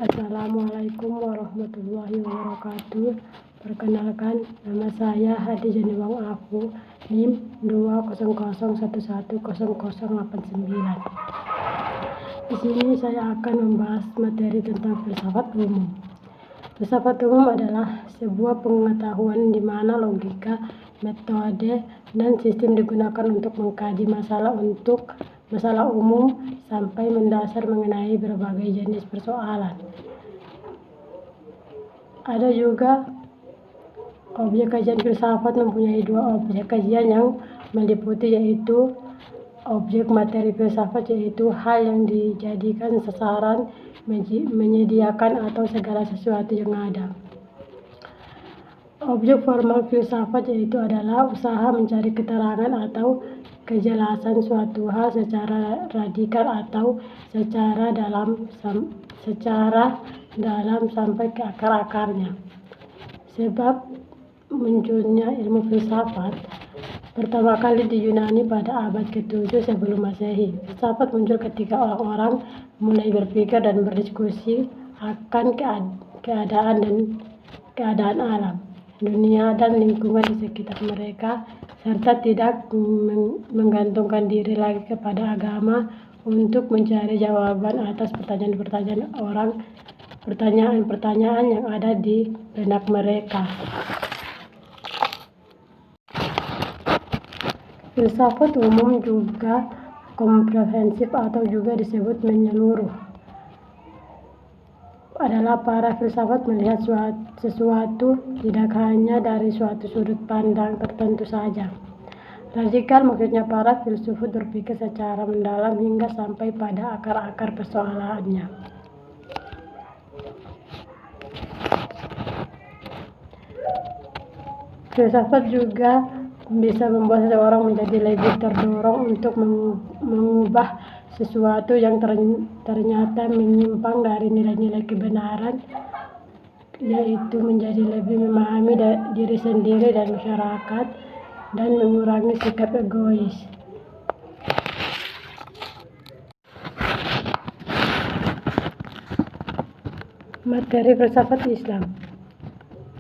Assalamualaikum warahmatullahi wabarakatuh. Perkenalkan, nama saya Hadi Janiwang Aku, NIM 200111089. Di sini saya akan membahas materi tentang filsafat umum. Filsafat umum adalah sebuah pengetahuan di mana logika, metode, dan sistem digunakan untuk mengkaji masalah umum sampai mendasar mengenai berbagai jenis persoalan. Ada juga objek kajian filsafat mempunyai dua objek kajian yang meliputi, yaitu objek materi filsafat, yaitu hal yang dijadikan sasaran, menyediakan, atau segala sesuatu yang ada. Objek formal filsafat yaitu adalah usaha mencari keterangan atau kejelasan suatu hal secara radikal atau secara dalam sampai ke akar-akarnya. Sebab munculnya ilmu filsafat pertama kali di Yunani pada abad ke-7 sebelum Masehi. Filsafat muncul ketika orang-orang mulai berpikir dan berdiskusi akan keadaan alam, dunia, dan lingkungan di sekitar mereka, serta tidak menggantungkan diri lagi kepada agama untuk mencari jawaban atas pertanyaan-pertanyaan yang ada di benak mereka. Filsafat umum juga komprehensif atau juga disebut menyeluruh. Adalah para filsafat melihat sesuatu tidak hanya dari suatu sudut pandang tertentu saja. Radikal maksudnya para filsuf berpikir secara mendalam hingga sampai pada akar-akar persoalannya. Filsafat juga bisa membuat seseorang menjadi lebih terdorong untuk mengubah sesuatu yang ternyata menyimpang dari nilai-nilai kebenaran, yaitu menjadi lebih memahami diri sendiri dan masyarakat, dan mengurangi sikap egois. Materi filsafat Islam.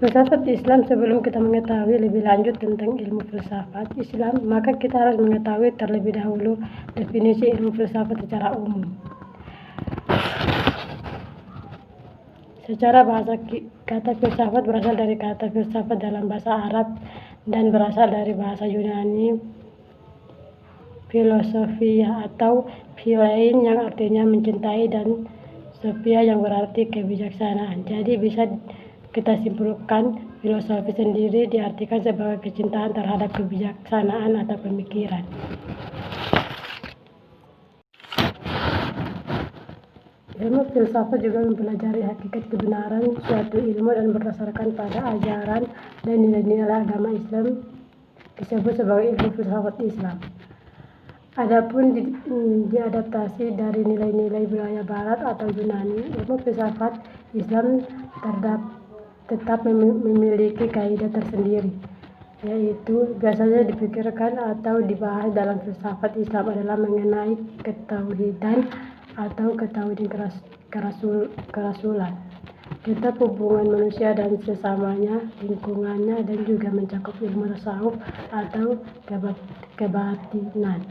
Filsafat Islam. Sebelum kita mengetahui lebih lanjut tentang ilmu filsafat Islam, maka kita harus mengetahui terlebih dahulu definisi ilmu filsafat secara umum. Secara bahasa, kata filsafat berasal dari kata filsafat dalam bahasa Arab dan berasal dari bahasa Yunani filosofia atau philein yang artinya mencintai, dan sophia yang berarti kebijaksanaan. Jadi bisa kita simpulkan, filosofi sendiri diartikan sebagai kecintaan terhadap kebijaksanaan atau pemikiran. Ilmu filsafat juga mempelajari hakikat kebenaran suatu ilmu dan berdasarkan pada ajaran dan nilai-nilai agama Islam disebut sebagai ilmu filsafat Islam. Adapun diadaptasi dari nilai-nilai budaya Barat atau Yunani, ilmu filsafat Islam tetap memiliki kaidah tersendiri, yaitu biasanya dipikirkan atau dibahas dalam filsafat Islam adalah mengenai ketauhidan atau ketauhidan kerasulan, kitab hubungan manusia dan sesamanya, lingkungannya, dan juga mencakup ilmu tasawuf atau kebatinan.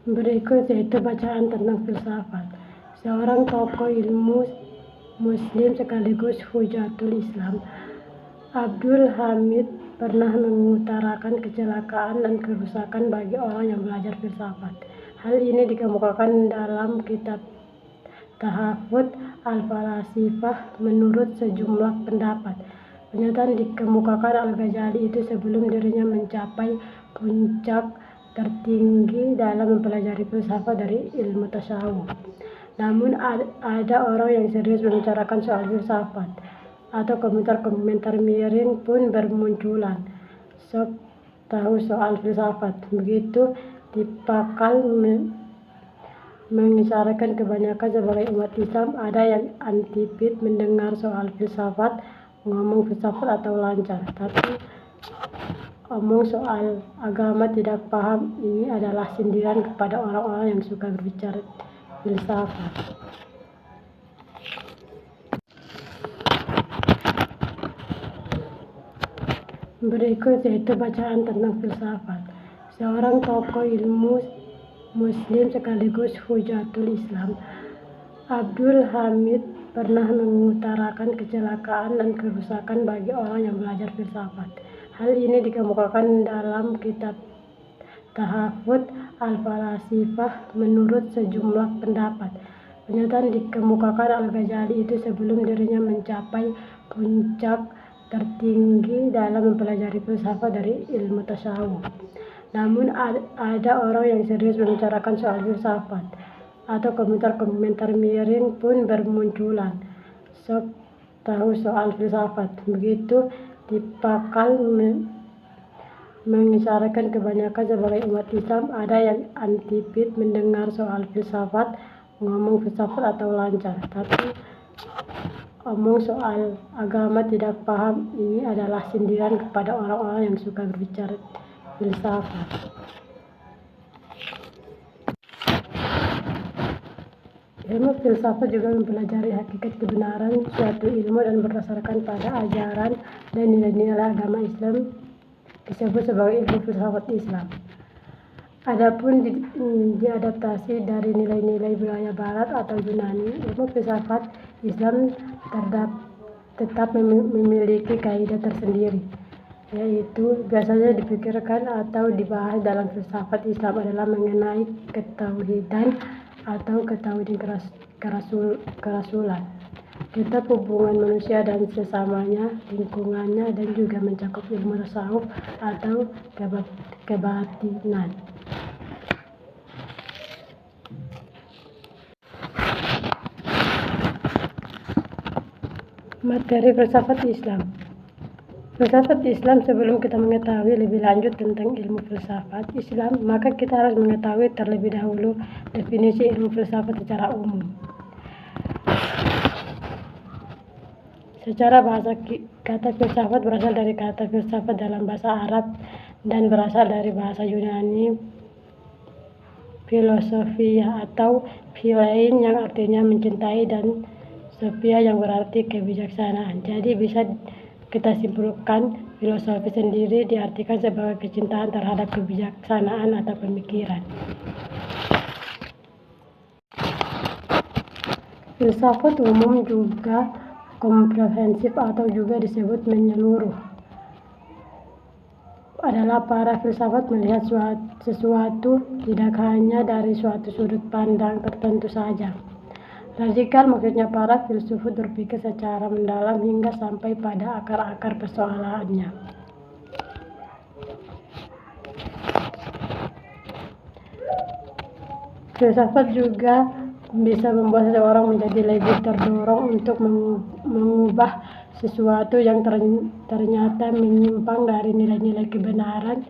Berikut yaitu bacaan tentang filsafat. Seorang tokoh ilmu Muslim sekaligus Hujatul Islam, Abdul Hamid, pernah mengutarakan kecelakaan dan kerusakan bagi orang yang belajar filsafat. Hal ini dikemukakan dalam kitab Tahafut Al-Falasifah menurut sejumlah pendapat. Pernyataan dikemukakan Al-Ghazali itu sebelum dirinya mencapai puncak tertinggi dalam mempelajari filsafat dari ilmu tasawuf. Namun ada orang yang serius membicarakan soal filsafat, atau komentar-komentar miring pun bermunculan. Sok tahu soal filsafat, begitu dipakal mengisyaratkan kebanyakan sebagai umat Islam ada yang antipit mendengar soal filsafat, ngomong filsafat atau lancar. Tapi omong soal agama tidak paham ini adalah sindiran kepada orang-orang yang suka berbicara filsafat. Berikut yaitu bacaan tentang filsafat. Seorang tokoh ilmu Muslim sekaligus Hujatul Islam, Abdul Hamid, pernah mengutarakan kecelakaan dan kerusakan bagi orang yang belajar filsafat. Hal ini dikemukakan dalam kitab Tahafut Al-Falasifah menurut sejumlah pendapat. Pernyataan dikemukakan Al-Ghazali itu sebelum dirinya mencapai puncak tertinggi dalam mempelajari filsafat dari ilmu tasawuf. Namun ada orang yang serius membicarakan soal filsafat, atau komentar-komentar miring pun bermunculan. Sok tahu soal filsafat, begitu dipakal mengisyaratkan kebanyakan sebagai umat Islam ada yang antipit mendengar soal filsafat, ngomong filsafat atau lancar, tapi omong soal agama tidak paham ini adalah sindiran kepada orang-orang yang suka berbicara filsafat. Ilmu filsafat juga mempelajari hakikat kebenaran suatu ilmu dan berdasarkan pada ajaran dan nilai-nilai agama Islam disebut sebagai ilmu filsafat Islam. Adapun diadaptasi dari nilai-nilai budaya Barat atau Yunani, ilmu filsafat Islam tetap memiliki kaidah tersendiri, yaitu biasanya dipikirkan atau dibahas dalam filsafat Islam adalah mengenai ketauhidan atau ketauhidan kerasulan, kitab hubungan manusia dan sesamanya, lingkungannya, dan juga mencakup ilmu tasawuf atau kebatinan. Materi filsafat Islam. Filsafat Islam. Sebelum kita mengetahui lebih lanjut tentang ilmu filsafat Islam, maka kita harus mengetahui terlebih dahulu definisi ilmu filsafat secara umum. Secara bahasa, kata filsafat berasal dari kata filsafat dalam bahasa Arab dan berasal dari bahasa Yunani filosofia atau philein yang artinya mencintai dan sophia yang berarti kebijaksanaan. Jadi bisa kita simpulkan filosofi sendiri diartikan sebagai kecintaan terhadap kebijaksanaan atau pemikiran. Filsafat umum juga komprehensif atau juga disebut menyeluruh adalah para filsafat melihat sesuatu tidak hanya dari suatu sudut pandang tertentu saja. Radikal maksudnya para filsuf berpikir secara mendalam hingga sampai pada akar-akar persoalannya. Filsafat juga bisa membuat seseorang menjadi lebih terdorong untuk mengubah sesuatu yang ternyata menyimpang dari nilai-nilai kebenaran,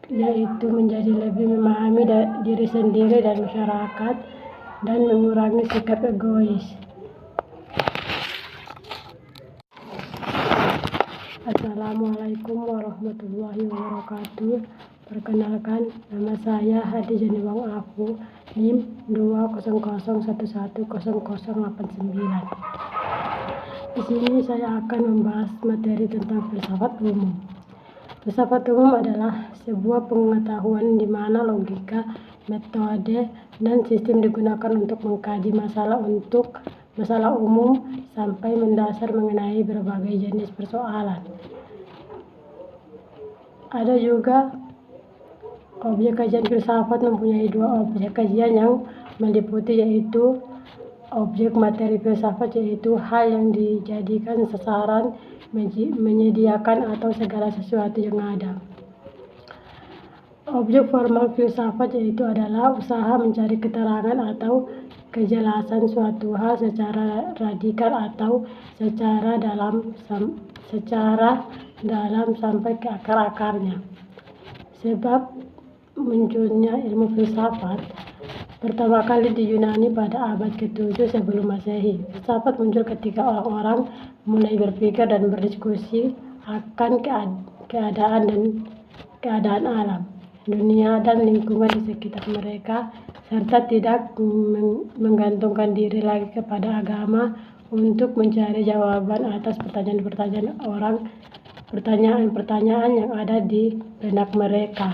yaitu menjadi lebih memahami diri sendiri dan masyarakat, dan mengurangi sikap egois. Assalamualaikum warahmatullahi wabarakatuh. Perkenalkan, nama saya Hadi Janiwang Aku, NIM 200111089. Di sini saya akan membahas materi tentang filsafat umum. Filsafat umum adalah sebuah pengetahuan di mana logika, metode, dan sistem digunakan untuk mengkaji masalah umum sampai mendasar mengenai berbagai jenis persoalan. Ada juga objek kajian filsafat mempunyai dua objek kajian yang meliputi, yaitu objek materi filsafat, yaitu hal yang dijadikan sasaran, menyediakan, atau segala sesuatu yang ada. Objek formal filsafat yaitu adalah usaha mencari keterangan atau kejelasan suatu hal secara radikal atau secara dalam sampai ke akar-akarnya. Sebab munculnya ilmu filsafat pertama kali di Yunani pada abad ke-7 sebelum Masehi. Filsafat muncul ketika orang-orang mulai berpikir dan berdiskusi akan keadaan alam, dunia dan lingkungan di sekitar mereka, serta tidak menggantungkan diri lagi kepada agama untuk mencari jawaban atas pertanyaan-pertanyaan yang ada di benak mereka.